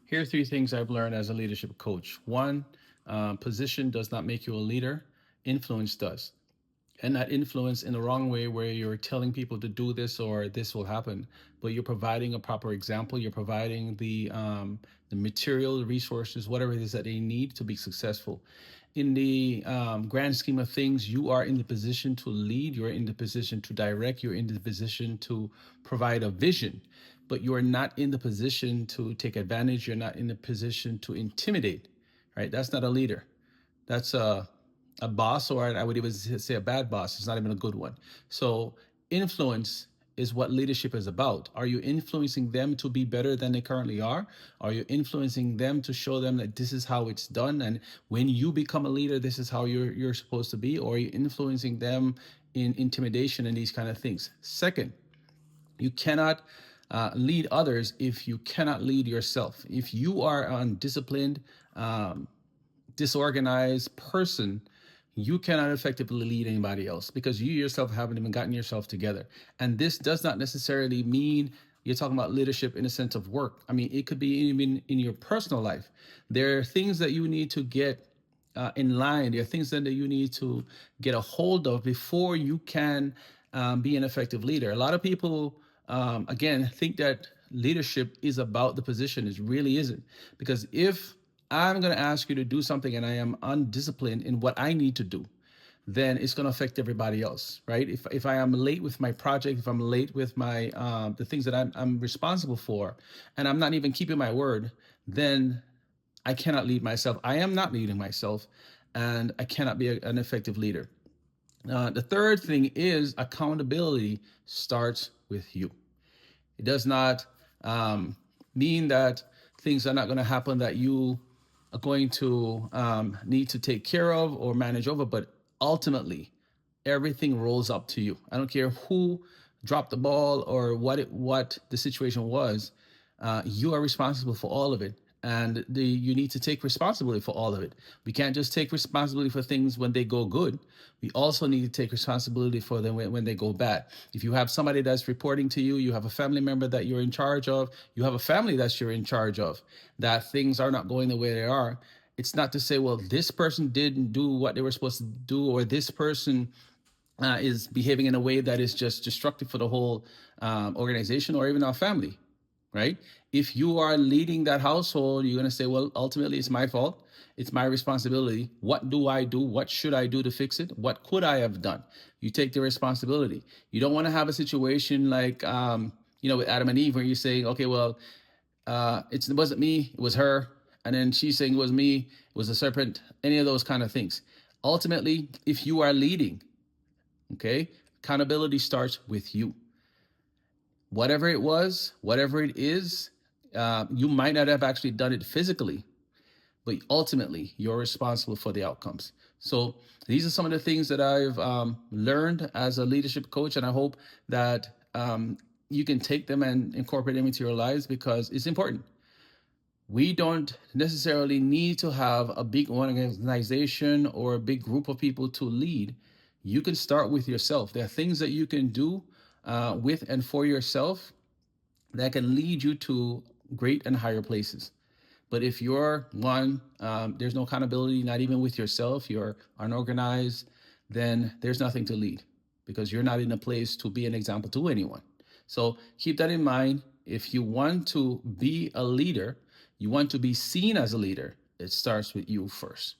Here are three things I've learned as a leadership coach. One, position does not make you a leader, influence does. And not influence in the wrong way where you're telling people to do this or this will happen, but you're providing a proper example. You're providing the material, the resources, whatever it is that they need to be successful. In the grand scheme of things, you are in the position to lead, you're in the position to direct, you're in the position to provide a vision, but you are not in the position to take advantage. You're not in the position to intimidate, right? That's not a leader. That's a boss, or I would even say a bad boss. It's not even a good one. So influence is what leadership is about. Are you influencing them to be better than they currently are? Are you influencing them to show them that this is how it's done, and when you become a leader, this is how you're supposed to be? Or are you influencing them in intimidation and these kind of things? Second, you cannot lead others if you cannot lead yourself. If you are an undisciplined, disorganized person, you cannot effectively lead anybody else because you yourself haven't even gotten yourself together. And this does not necessarily mean you're talking about leadership in a sense of work. I mean, it could be even in your personal life. There are things that you need to get in line. There are things that you need to get a hold of before you can be an effective leader. A lot of people, again, think that leadership is about the position. It really isn't. Because if I'm going to ask you to do something and I am undisciplined in what I need to do, then it's going to affect everybody else, right? If I am late with my project, if I'm late with my the things that I'm responsible for, and I'm not even keeping my word, then I cannot lead myself. I am not leading myself, and I cannot be an effective leader. The third thing is accountability starts with you. It does not mean that things are not going to happen that you are going to need to take care of or manage over, but ultimately, everything rolls up to you. I don't care who dropped the ball or what the situation was. You are responsible for all of it, and you need to take responsibility for all of it. We can't just take responsibility for things when they go good. We also need to take responsibility for them when they go bad. If you have somebody that's reporting to you, you have a family member that you're in charge of, you have a family that you're in charge of, that things are not going the way they are. It's not to say, well, this person didn't do what they were supposed to do, or this person is behaving in a way that is just destructive for the whole organization or even our family, right? If you are leading that household, you're going to say, well, ultimately, it's my fault. It's my responsibility. What do I do? What should I do to fix it? What could I have done? You take the responsibility. You don't want to have a situation like, with Adam and Eve, where you're saying, okay, well, it wasn't me, it was her. And then she's saying it was me, it was the serpent, any of those kind of things. Ultimately, if you are leading, okay, accountability starts with you. Whatever it was, whatever it is, you might not have actually done it physically, but ultimately you're responsible for the outcomes. So these are some of the things that I've learned as a leadership coach, and I hope that you can take them and incorporate them into your lives because it's important. We don't necessarily need to have a big organization or a big group of people to lead. You can start with yourself. There are things that you can do with and for yourself that can lead you to great and higher places. But if you're one, there's no accountability, not even with yourself, you're unorganized, then there's nothing to lead because you're not in a place to be an example to anyone. So keep that in mind. If you want to be a leader, you want to be seen as a leader, it starts with you first.